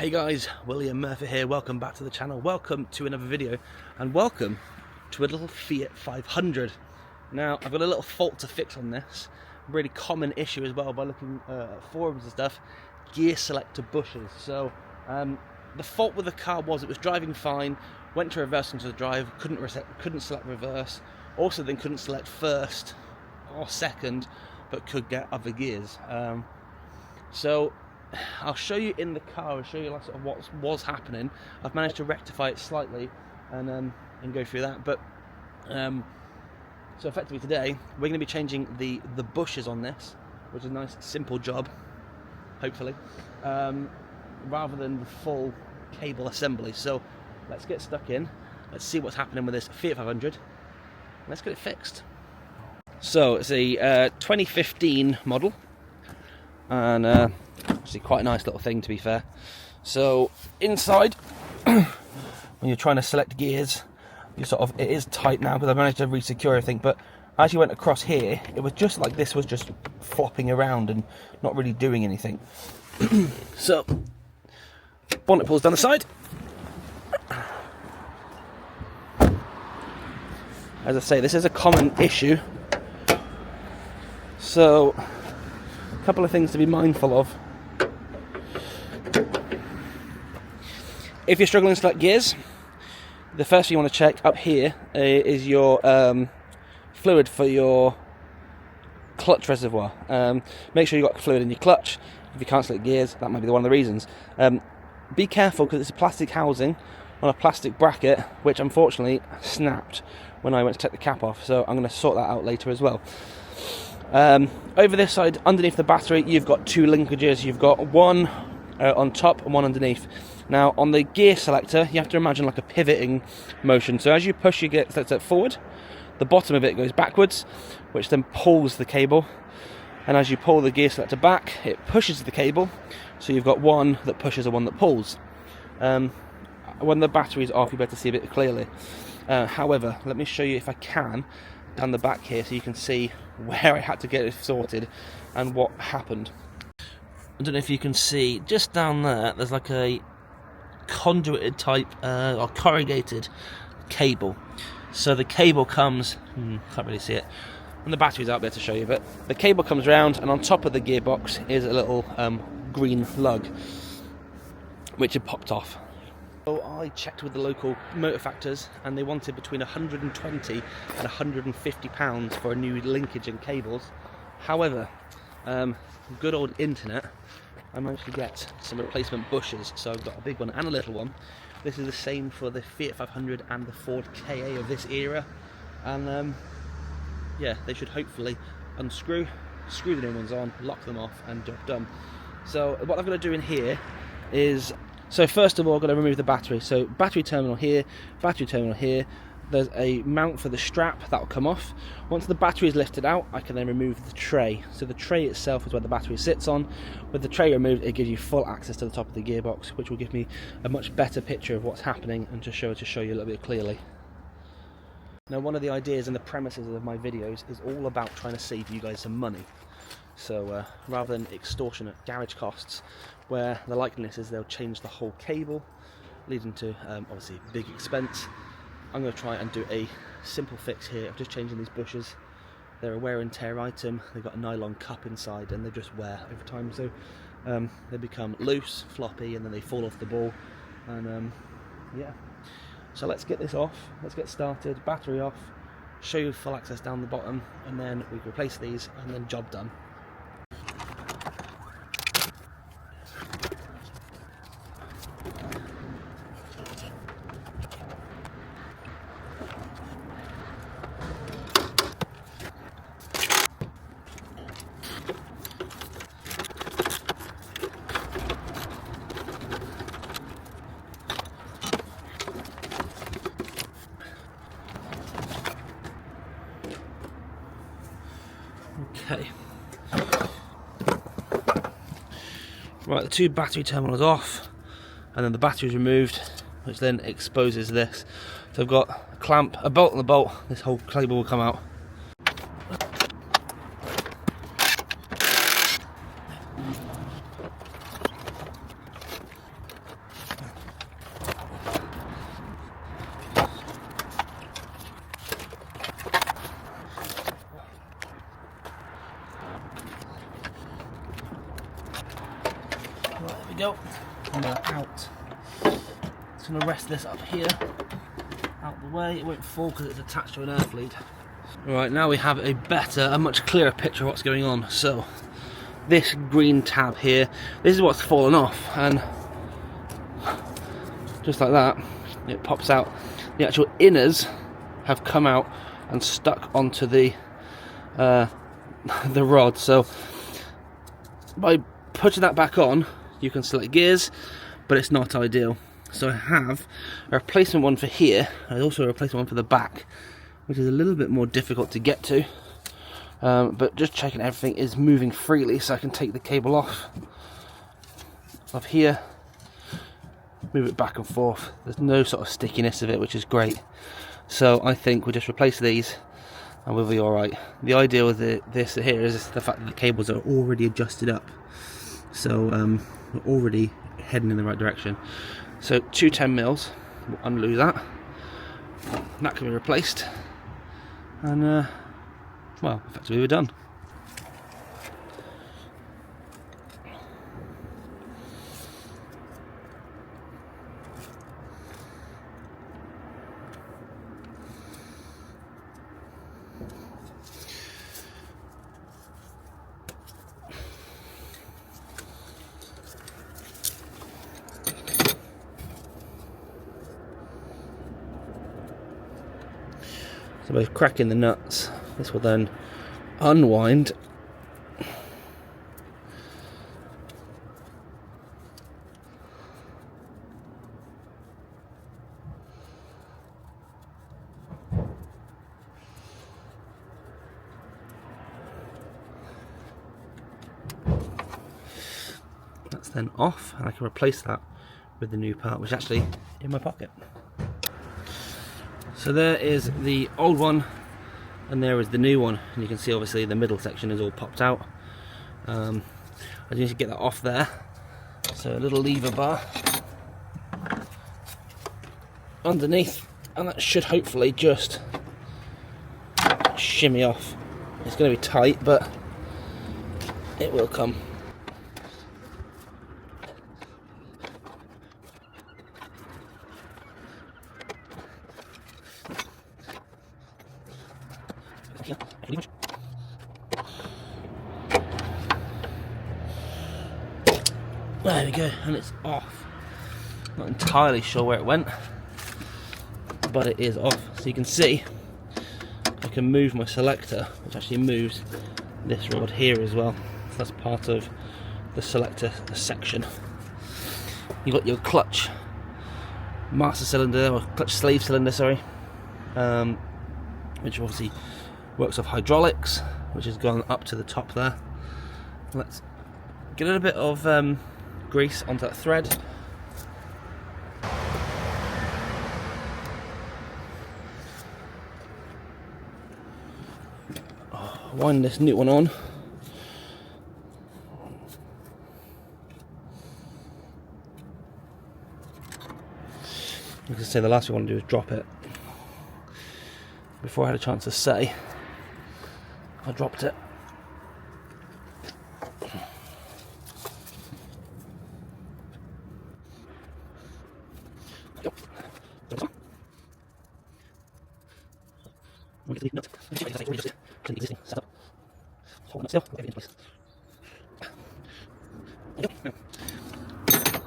Hey guys, William Murphy here, welcome back to the channel, welcome to another video, and welcome to a little Fiat 500. Now, I've got a little fault to fix on this, a really common issue as well by looking at forums and stuff, gear selector bushes. So, the fault with the car was it was driving fine, went to reverse into the drive, couldn't select reverse, also then couldn't select first or second, but could get other gears. So I'll show you in the car, I'll show you like sort of what was happening. I've managed to rectify it slightly and go through that. But so effectively today we're going to be changing the bushes on this, which is a nice simple job, hopefully, rather than the full cable assembly. So let's get stuck in, let's see what's happening with this Fiat 500, let's get it fixed. So it's a 2015 model, and actually quite a nice little thing, to be fair. So inside, when you're trying to select gears, you it is tight now because I've managed to re-secure everything, but as you went across here, it was just like this was just flopping around and not really doing anything. So bonnet pulls down the side. As I say, this is a common issue, so a couple of things to be mindful of. If you're struggling to select gears, the first thing you want to check up here is your fluid for your clutch reservoir. Make sure you've got fluid in your clutch. If you can't select gears, that might be one of the reasons. Be careful because it's a plastic housing on a plastic bracket, which unfortunately snapped when I went to take the cap off, so I'm going to sort that out later as well. Over this side, underneath the battery, you've got two linkages. You've got one on top and one underneath. Now, on the gear selector, you have to imagine like a pivoting motion. So as you push your gear selector forward, the bottom of it goes backwards, which then pulls the cable. And as you pull the gear selector back, it pushes the cable. So you've got one that pushes and one that pulls. When the battery's off, you'll be able to see a bit clearly. However, let me show you, if I can, down the back here, so you can see where I had to get it sorted and what happened. I don't know if you can see, just down there, there's like a conduited type or corrugated cable. So the cable comes, can't really see it, and the battery's out there to show you, but the cable comes round, and on top of the gearbox is a little green lug, which had popped off. So I checked with the local motor factors, and they wanted between 120 and 150 pounds for a new linkage and cables. However, good old internet, I managed to get some replacement bushes, so I've got a big one and a little one. This is the same for the Fiat 500 and the Ford KA of this era, and yeah, they should hopefully unscrew, screw the new ones on, lock them off, and job done. So what I'm going to do in here is, so first of all, I'm going to remove the battery. So battery terminal here, battery terminal here. There's a mount for the strap that will come off. Once the battery is lifted out, I can then remove the tray. So the tray itself is where the battery sits on. With the tray removed, it gives you full access to the top of the gearbox, which will give me a much better picture of what's happening and to show you a little bit clearly. Now, one of the ideas and the premises of my videos is all about trying to save you guys some money. So rather than extortionate garage costs, where the likeliness is they'll change the whole cable, leading to obviously big expense, I'm going to try and do a simple fix here of just changing these bushes. They're a wear and tear item, they've got a nylon cup inside and they just wear over time, so they become loose, floppy, and then they fall off the ball, and yeah. So let's get this off, let's get started, battery off, show you full access down the bottom, and then we can replace these and then job done. Okay. Right, the two battery terminals off, and then the battery is removed, which then exposes this. So I've got a clamp, a bolt and a bolt. This whole cable will come out. go. And they're out. Just going to rest this up here, out the way. It won't fall because it's attached to an earth lead. Right, now we have a better, a much clearer picture of what's going on. So, this green tab here, this is what's fallen off, and just like that, it pops out. The actual inners have come out and stuck onto the rod. So, by putting that back on, you can select gears, but it's not ideal. So I have a replacement one for here, and also a replacement one for the back, which is a little bit more difficult to get to, but just checking everything is moving freely, so I can take the cable off of here, move it back and forth. There's no sort of stickiness of it, which is great. So I think we'll just replace these and we'll be alright. The idea with this here is the fact that the cables are already adjusted up, so we're already heading in the right direction. So 2 10mm, we'll unloose that, that can be replaced, and well, effectively we're done. So by cracking the nuts, this will then unwind . That's then off, and I can replace that with the new part, which is actually in my pocket. So there is the old one, and there is the new one, and you can see obviously the middle section is all popped out. I need to get that off there. So a little lever bar underneath, and that should hopefully just shimmy off. It's going to be tight, but it will come. There we go, and it's off. Not entirely sure where it went, but it is off. So you can see I can move my selector, which actually moves this rod here as well. So that's part of the selector section. You've got your clutch master cylinder, or clutch slave cylinder, sorry, which obviously works off hydraulics, which has gone up to the top there. Let's get a little bit of grease onto that thread. Wind this new one on. Like I say, the last thing I want to do is drop it. Before I had a chance to say, I dropped it.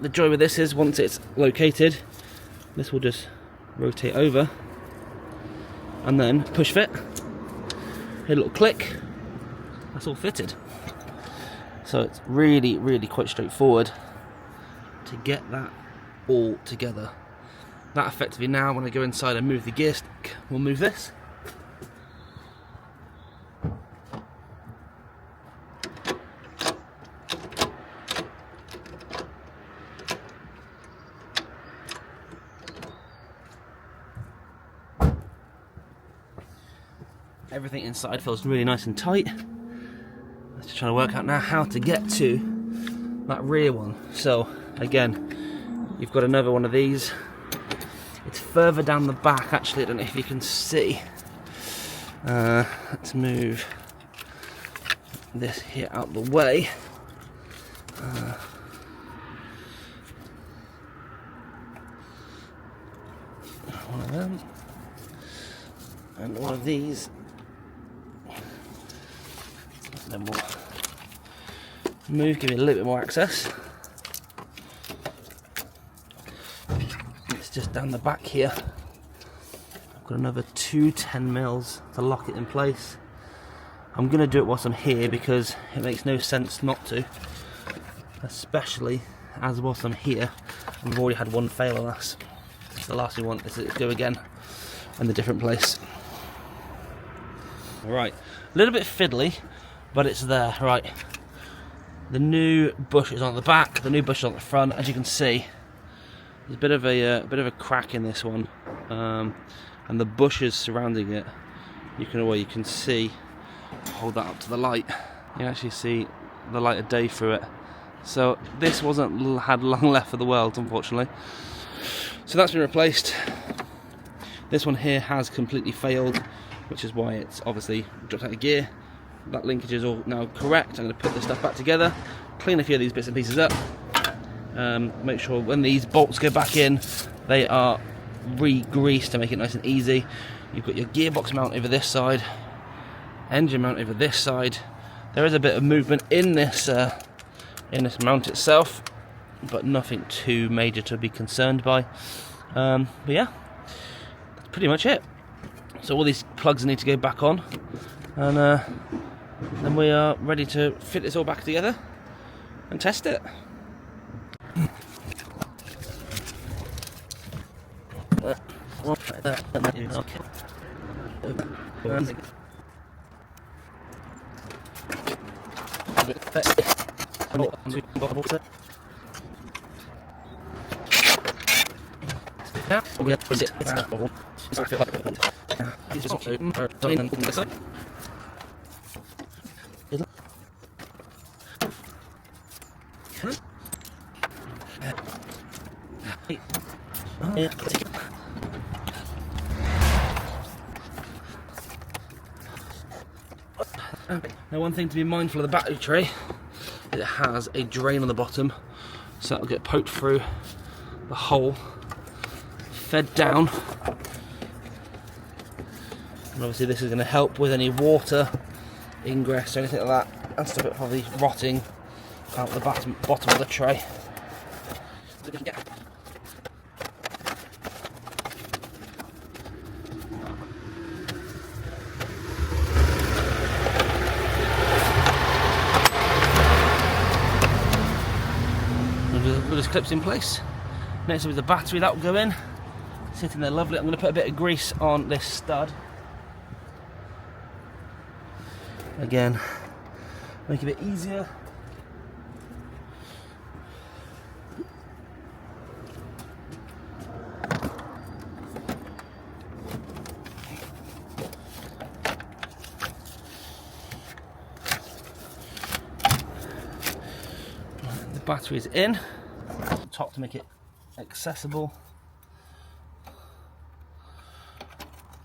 The joy with this is once it's located, this will just rotate over and then push fit, a little click, that's all fitted. So it's really quite straightforward to get that all together. That effectively now, when I go inside and move the gear stick, we'll move this. Everything inside feels really nice and tight. Let's just try to work out now how to get to that rear one. So again, you've got another one of these. It's further down the back actually, I don't know if you can see. Let's move this here out the way. one of them, and one of these. Then we'll move, give it a little bit more access. It's just down the back here. I've got another 2 10mm to lock it in place. I'm going to do it whilst I'm here because it makes no sense not to, especially as whilst I'm here we've already had one fail on us. The last thing we want is to go again in a different place. Right, a little bit fiddly, but it's there. Right, the new bush is on the back, the new bush is on the front. As you can see, there's a bit of a crack in this one, and the bushes surrounding it. You can see. Hold that up to the light. You actually see the light of day through it. So this had long left for the world, unfortunately. So that's been replaced. This one here has completely failed, which is why it's obviously dropped out of gear. That linkage is all now correct. I'm going to put this stuff back together, clean a few of these bits and pieces up, make sure when these bolts go back in, they are re-greased to make it nice and easy. You've got your gearbox mount over this side, engine mount over this side. There is a bit of movement in this mount itself, but nothing too major to be concerned by. But yeah, that's pretty much it. So all these plugs need to go back on, and then we are ready to fit this all back together and test it. Now, one thing to be mindful of the battery tray is it has a drain on the bottom, so that'll get poked through the hole, fed down, and obviously this is going to help with any water ingress or anything like that, and stop it probably rotting out the bottom of the tray. This clips in place. Next up is the battery, that will go in, sitting there lovely. I'm going to put a bit of grease on this stud. Again, make it a bit easier. The battery is in. Top to make it accessible.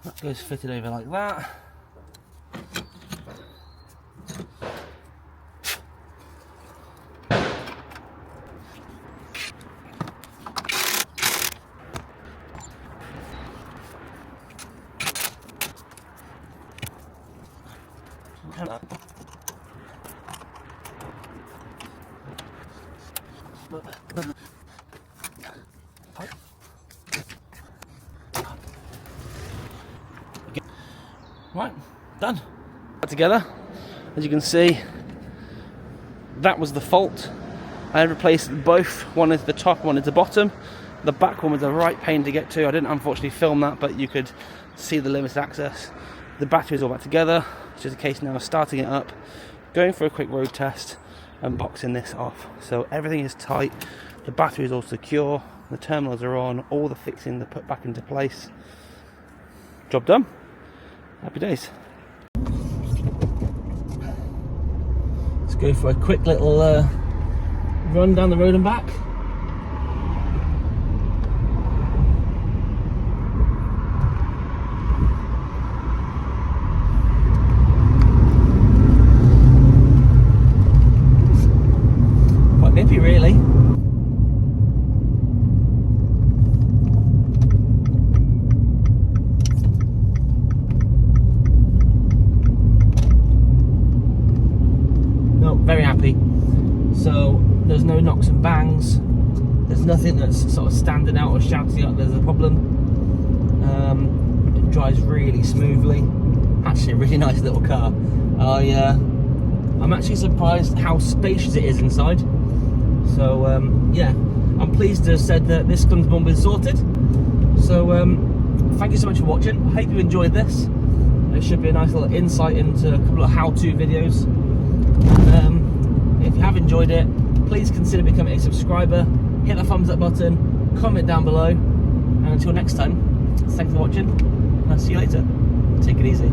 That goes fitted over like that. Right, done. Together, as you can see, that was the fault. I replaced both. One is the top, one is the bottom. The back one was a right pain to get to. I didn't unfortunately film that, but you could see the limited access. The battery is all back together. It's just a case now of starting it up, going for a quick road test, and boxing this off. So everything is tight. The battery is all secure. The terminals are on. All the fixings are put back into place. Job done. Happy days. Let's go for a quick little run down the road and back. Quite nippy, really. There's nothing that's sort of standing out or shouting out there's a problem. It drives really smoothly. Actually, a really nice little car. I'm actually surprised how spacious it is inside. So yeah, I'm pleased to have said that this one's been sorted. So thank you so much for watching. I hope you enjoyed this. It should be a nice little insight into a couple of how-to videos. If you have enjoyed it, please consider becoming a subscriber. Hit the thumbs up button, comment down below, and until next time, thanks for watching, and I'll see you later. Take it easy.